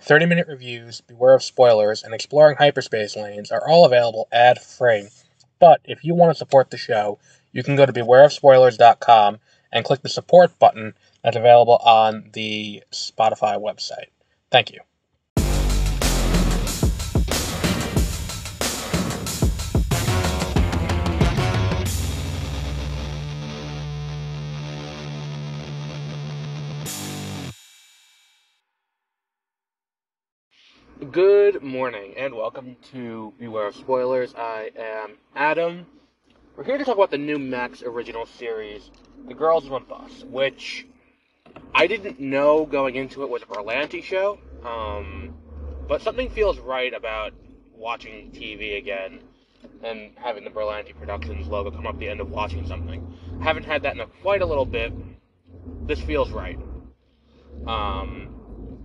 30-minute reviews, beware of spoilers, and exploring hyperspace lanes are all available ad-free. But if you want to support the show, you can go to bewareofspoilers.com and click the support button that's available on the Spotify website. Thank you. Good morning, and welcome to Beware of Spoilers. I am Adam. We're here to talk about the new Max original series, The Girls on a Bus, which I didn't know going into it was a Berlanti show, but something feels right about watching TV again and having the Berlanti Productions logo come up at the end of watching something. I haven't had that in quite a little bit. This feels right.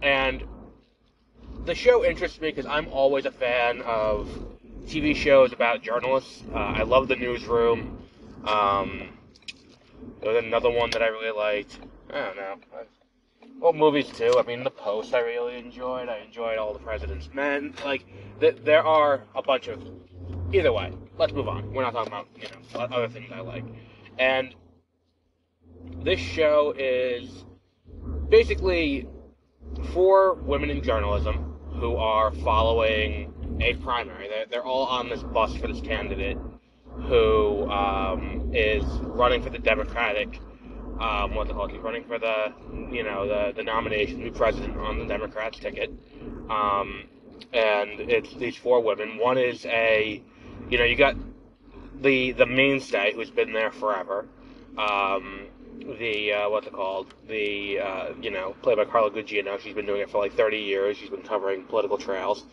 And the show interests me because I'm always a fan of TV shows about journalists. I love The Newsroom. There was another one that I really liked. I don't know. Well, movies too. I mean, The Post I really enjoyed. I enjoyed All the President's Men. There are a bunch of... Either way, let's move on. We're not talking about, other things I like. And this show is basically 4 women in journalism who are follling a primary. They're all on this bus for this candidate who is running for the Democratic, He's running for the nomination to be president on the Democrats ticket. And it's these 4 women. One is you got the mainstay who's been there forever. Played by Carla Gugino. She's been doing it for like 30 years. She's been covering political trails.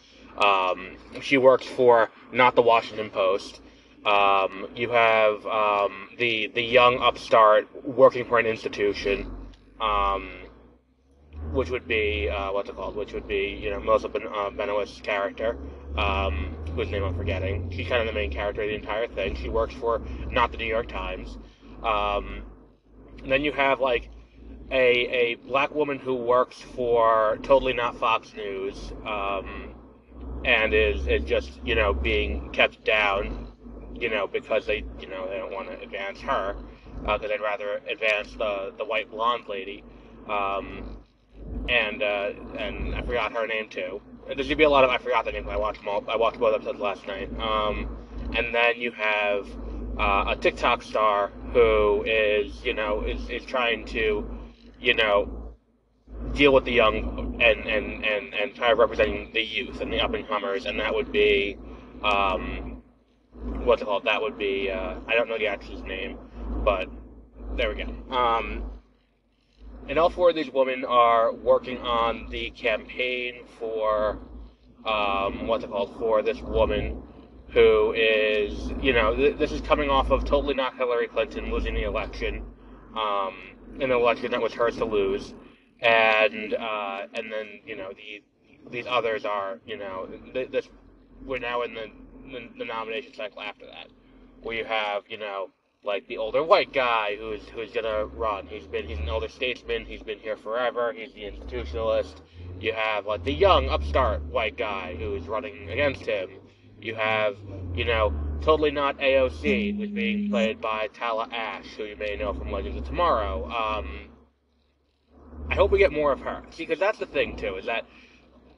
She works for not the Washington Post. You have the young upstart working for an institution, which would be Melissa Benoist's character, whose name I'm forgetting. She's kind of the main character of the entire thing. She works for not the New York Times. And then you have a black woman who works for totally not Fox News, and is just being kept down, because they don't want to advance her, because they'd rather advance the white blonde lady, and I forgot her name too. There's gonna be a lot of I forgot the name. I watched both episodes last night. And then you have a TikTok star who is trying to, deal with the young and kind of representing the youth and the up and comers, and that would be That would be I don't know the actress's name, but there we go. And all 4 of these women are working on the campaign for for this woman who is, this is coming off of totally not Hillary Clinton losing the election, an election that was hers to lose, and then, these others are, we're now in the nomination cycle after that, where you have, the older white guy who's gonna run. He's an elder statesman, he's been here forever, he's the institutionalist. You have, the young upstart white guy who's running against him. You have, totally not AOC, who's being played by Tala Ash, who you may know from Legends of Tomorrow. I hope we get more of her. See, because that's the thing, too, is that,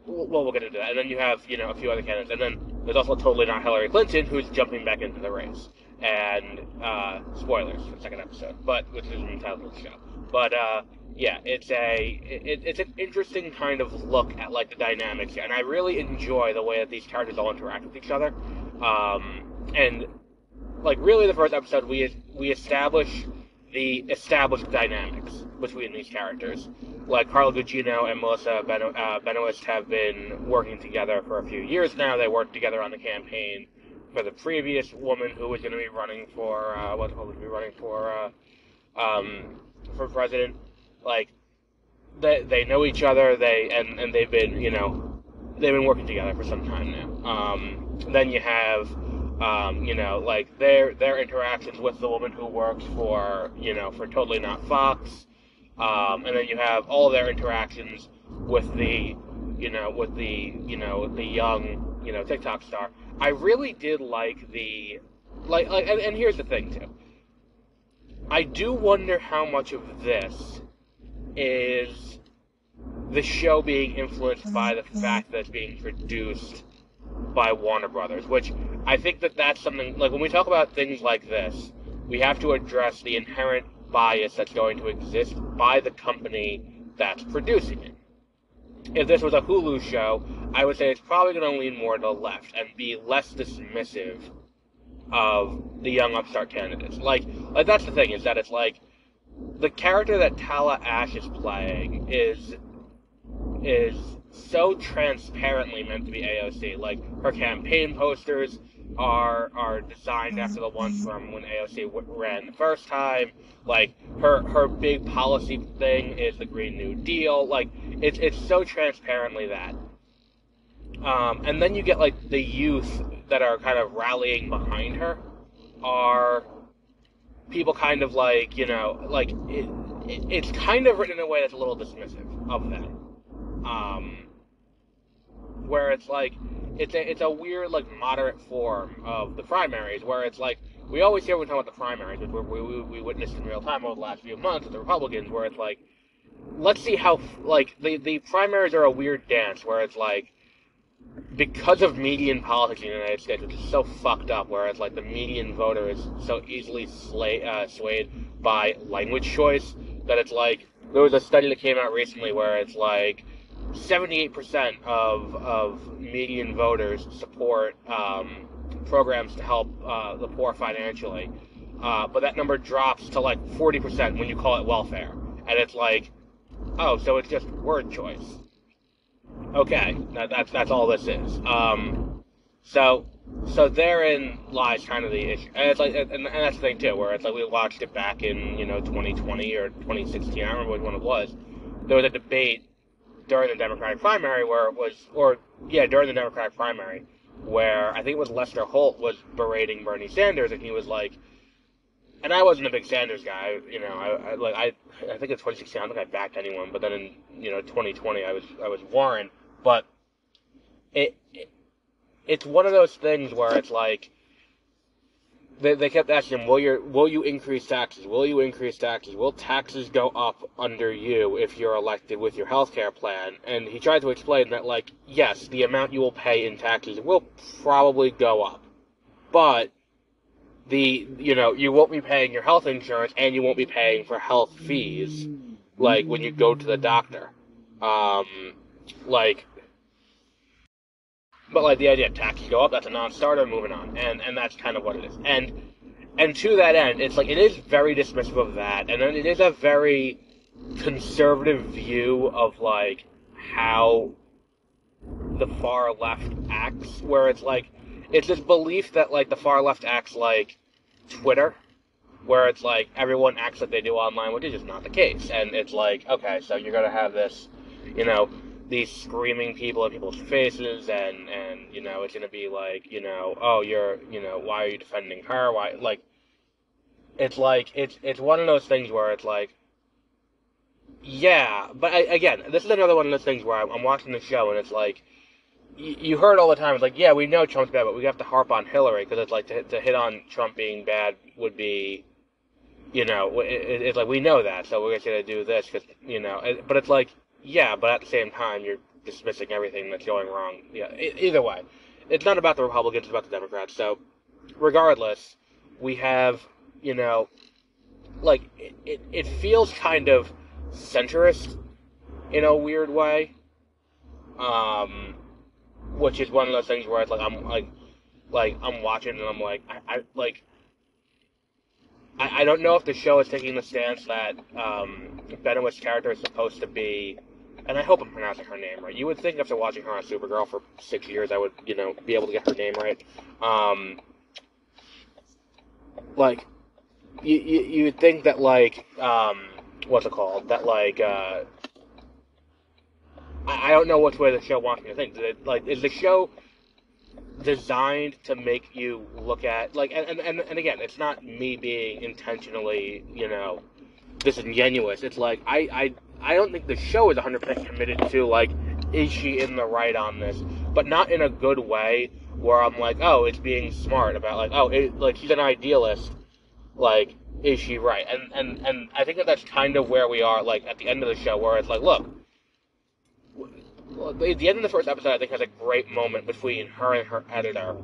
well, we'll get into that. And then you have, a few other candidates. And then there's also totally not Hillary Clinton, who's jumping back into the race. And, spoilers for the second episode, which is in the title of the show. But, yeah, it's an interesting kind of look at, the dynamics here. And I really enjoy the way that these characters all interact with each other. And, really the first episode, we establish the established dynamics between these characters. Carla Gugino and Melissa Benoist have been working together for a few years now. They worked together on the campaign for the previous woman who was going to be running for for president. They know each other. They've been working together for some time now. Then you have their interactions with the woman who works for Totally Not Fox, and then you have all their interactions with the with the young, TikTok star. I really did like and here's the thing too. I do wonder how much of this is the show being influenced by the fact that it's being produced by Warner Brothers, which I think that's something, like when we talk about things like this, we have to address the inherent bias that's going to exist by the company that's producing it. If this was a Hulu show, I would say it's probably going to lean more to the left and be less dismissive of the young upstart candidates. Like that's the thing, is that it's like the character that Tala Ash is playing is so transparently meant to be AOC. Like, her campaign posters are designed after the ones from when AOC ran the first time. Like, her big policy thing is the Green New Deal. Like, it's so transparently that. And then you get, like, the youth that are kind of rallying behind her are people kind of like, it's kind of written in a way that's a little dismissive of them. Where it's like, it's a weird, like, moderate form of the primaries, where it's like, we always hear when we talk about the primaries, which we witnessed in real time over the last few months with the Republicans, where it's like, let's see how, like, the primaries are a weird dance, where it's like, because of median politics in the United States, which is so fucked up, where it's like the median voter is so easily swayed by language choice, that it's like, there was a study that came out recently where it's like, 78% of median voters support programs to help the poor financially, but that number drops to like 40% when you call it welfare, and it's like, oh, so it's just word choice. Okay, that's all this is. So therein lies kind of the issue, and it's like, and that's the thing too, where it's like we watched it back in 2020 or 2016. I don't remember which one it was. There was a debate during the Democratic primary during the Democratic primary, where I think it was Lester Holt was berating Bernie Sanders, and he was like, and I wasn't a big Sanders guy, I think in 2016 I don't think I backed anyone, but then in 2020 I was Warren, but it's one of those things where it's like, they kept asking him, will you increase taxes? Will you increase taxes? Will taxes go up under you if you're elected with your health care plan? And he tried to explain that, like, yes, the amount you will pay in taxes will probably go up. But you won't be paying your health insurance, and you won't be paying for health fees, like, when you go to the doctor. But, like, the idea of taxes go up, that's a non-starter, moving on. And that's kind of what it is. And to that end, it's like, it is very dismissive of that, and then it is a very conservative view of, like, how the far left acts, where it's like, it's this belief that, like, the far left acts like Twitter, where it's like, everyone acts like they do online, which is just not the case. And it's like, okay, so you're gonna have this, these screaming people in people's faces, and it's gonna be like, oh, you're, why are you defending her? Why, like, it's one of those things where it's like, yeah, but again, this is another one of those things where I'm watching the show, and it's like, you heard all the time, it's like, yeah, we know Trump's bad, but we have to harp on Hillary, because it's like, to hit on Trump being bad would be, it's like, we know that, so we're just gonna do this, because, but it's like, yeah, but at the same time, you're dismissing everything that's going wrong. Yeah, either way. It's not about the Republicans, it's about the Democrats. So, regardless, we have, like, it feels kind of centrist in a weird way. Which is one of those things where it's like, I'm watching and I'm like, I don't know if the show is taking the stance that Benoist's character is supposed to be, and I hope I'm pronouncing her name right. You would think after watching her on Supergirl for 6 years, I would, be able to get her name right. Like, you would think that, like, what's it called? That, like, I don't know which way the show wants me to think. Is the show designed to make you look at, like, and again, it's not me being intentionally, disingenuous. It's like, I don't think the show is 100% committed to, like, is she in the right on this? But not in a good way, where I'm like, oh, it's being smart about, like, oh, like, she's an idealist, like, is she right? And I think that's kind of where we are, like, at the end of the show, where it's like, look, the end of the first episode, I think, has a great moment between her and her editor,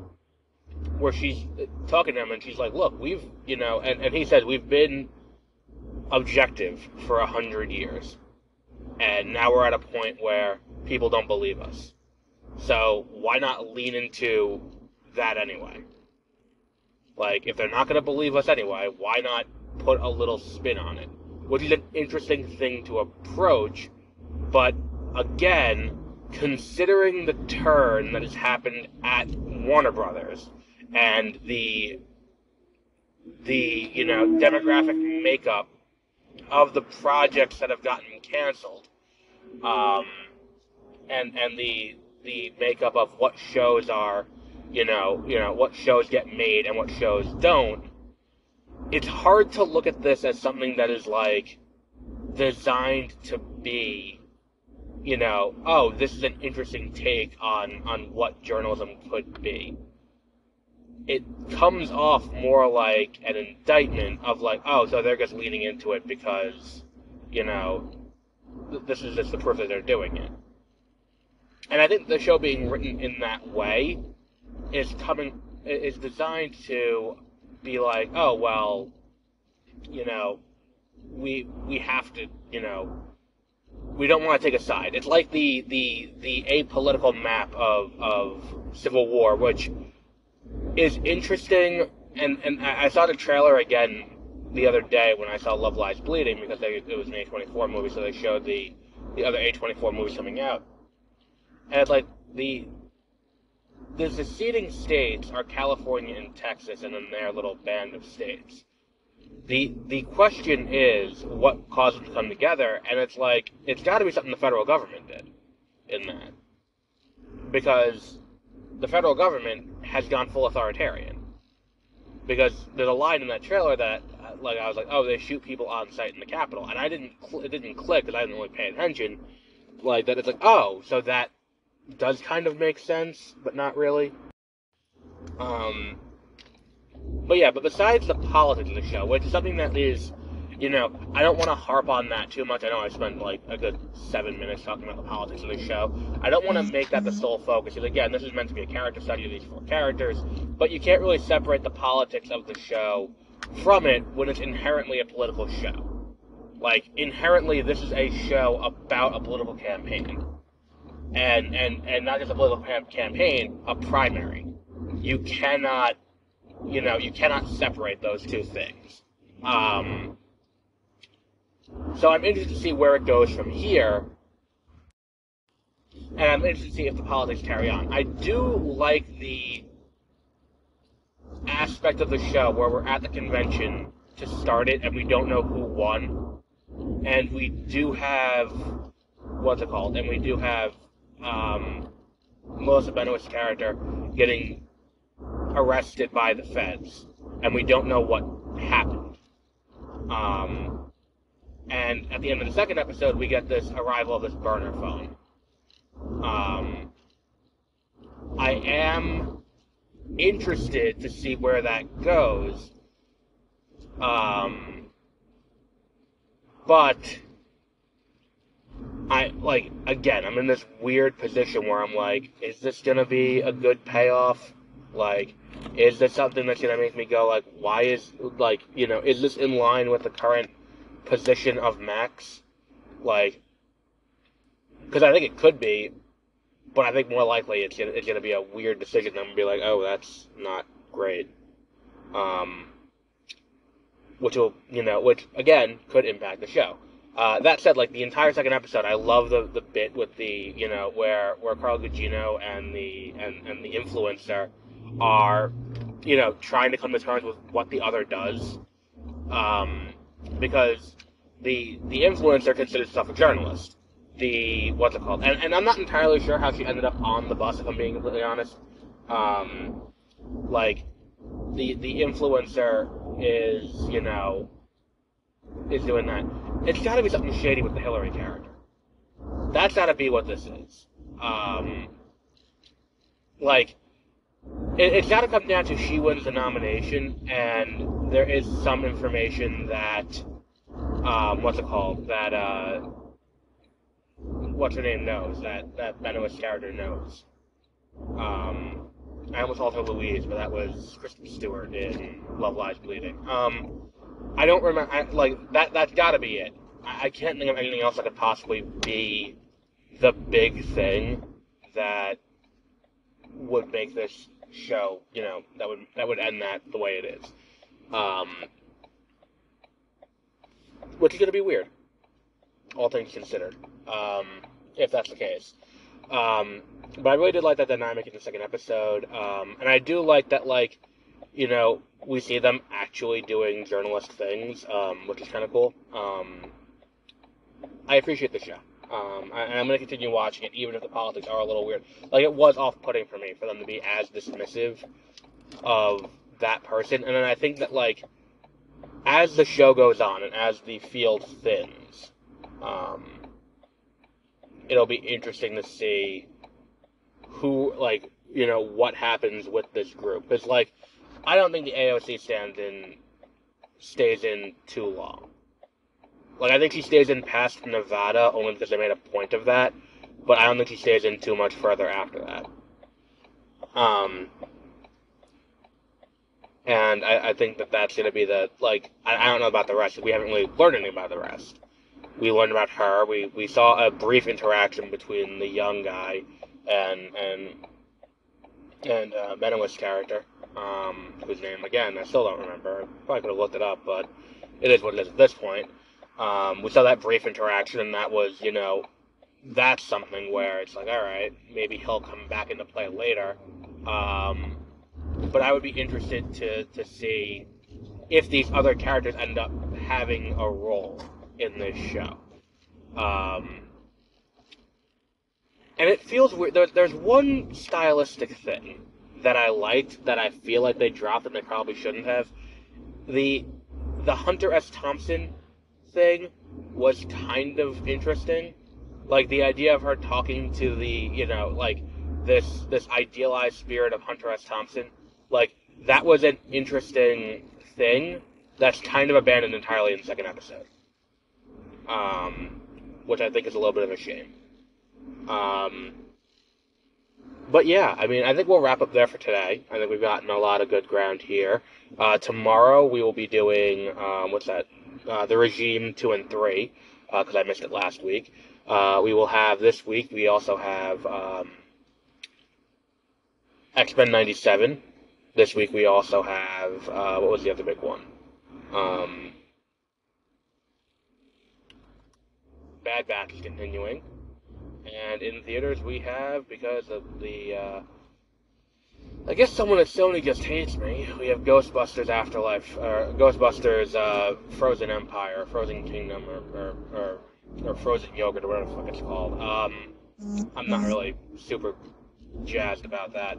where she's talking to him, and she's like, look, we've, and he says, we've been objective for 100 years, and now we're at a point where people don't believe us. So why not lean into that anyway? Like, if they're not going to believe us anyway, why not put a little spin on it? Which is an interesting thing to approach, but again, considering the turn that has happened at Warner Brothers and the demographic makeup of the projects that have gotten canceled, and the makeup of what shows are, what shows get made and what shows don't, it's hard to look at this as something that is, like, designed to be, oh, this is an interesting take on what journalism could be. It comes off more like an indictment of, like, oh, so they're just leaning into it because, this is just the proof that they're doing it. And I think the show being written in that way is designed to be like, oh, well, we have to, we don't want to take a side. It's like the apolitical map of Civil War, which is interesting, and I saw the trailer again the other day when I saw Love Lies Bleeding, because it was an A24 movie, so they showed the other A24 movies coming out. And it's like, the seceding states are California and Texas, and then their little band of states. The question is, what caused them to come together? And it's like, it's got to be something the federal government did in that. Because the federal government has gone full authoritarian. Because there's a line in that trailer that, like, I was like, oh, they shoot people on site in the Capitol. And it didn't click, because I didn't really pay attention. Like, that it's like, oh, so that does kind of make sense, but not really. But besides the politics of the show, which is something that is, I don't want to harp on that too much. I know I spent, like, a good 7 minutes talking about the politics of the show. I don't want to make that the sole focus, because, again, this is meant to be a character study of these 4 characters, but you can't really separate the politics of the show from it when it's inherently a political show. Like, inherently, this is a show about a political campaign. And not just a political campaign, a primary. You cannot separate those two things. So I'm interested to see where it goes from here, and I'm interested to see if the politics carry on. I do like the aspect of the show where we're at the convention to start it, and we don't know who won, and we do have, and we do have Melissa Benoist's character getting arrested by the feds, and we don't know what happened. And at the end of the second episode, we get this arrival of this burner phone. I am interested to see where that goes. But I'm in this weird position where I'm like, is this gonna be a good payoff? Like, is this something that's gonna make me go, like, why is, like, is this in line with the current position of Max? Like, because I think it could be, but I think more likely it's gonna be a weird decision. I'm gonna be like, oh, that's not great. Which again could impact the show. That said, like, the entire second episode, I love the bit with the, where Carla Gugino and the influencer are, trying to come to terms with what the other does. Because the influencer considers herself a journalist. And I'm not entirely sure how she ended up on the bus, if I'm being completely honest. Like, the influencer is doing that. It's gotta be something shady with the Hillary character. That's gotta be what this is. Like, it's got to come down to she wins the nomination, and there is some information that, what's it called? That, what's her name knows, that Benoist character knows. I almost called her Louise, but that was Kristen Stewart in Love Lies Bleeding. I don't remember, that's gotta be it. I can't think of anything else that could possibly be the big thing that would make this show, that would end that the way it is. Which is gonna be weird, all things considered, if that's the case. But I really did like that dynamic in the second episode, and I do like that, we see them actually doing journalist things, which is kind of cool. I appreciate the show. And I'm going to continue watching it, even if the politics are a little weird. It was off-putting for me, for them to be as dismissive of that person, and then I think that, as the show goes on, and as the field thins, it'll be interesting to see who, what happens with this group. Because, I don't think the AOC stays in too long. I think she stays in past Nevada, only because they made a point of that, but I don't think she stays in too much further after that. And I think that that's going to be the, I don't know about the rest. We haven't really learned anything about the rest. We learned about her. We saw a brief interaction between the young guy and Benoist's character, whose name, again, I still don't remember. I probably could have looked it up, but it is what it is at this point. We saw that brief interaction, and that was, that's something where it's alright, maybe he'll come back into play later. But I would be interested to see if these other characters end up having a role in this show. And it feels weird. There's one stylistic thing that I liked that I feel like they dropped and they probably shouldn't have. The Hunter S. Thompson thing was kind of interesting. The idea of her talking to the, this idealized spirit of Hunter S. Thompson, that was an interesting thing that's kind of abandoned entirely in the second episode. Which I think is a little bit of a shame. But yeah, I think we'll wrap up there for today. I think we've gotten a lot of good ground here. Tomorrow we will be doing, The Regime 2 and 3, because I missed it last week. We will have this week, we also have X-Men 97. This week we also have, what was the other big one? Bad Batch is continuing. And in theaters we have, because of the, I guess someone at Sony just hates me, we have Ghostbusters Afterlife, or Ghostbusters Frozen Empire, Frozen Kingdom, or Frozen Yogurt, or whatever the fuck it's called. I'm not really super jazzed about that.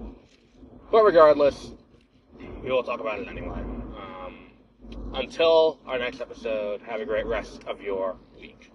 But regardless, we will talk about it anyway. Until our next episode, have a great rest of your week.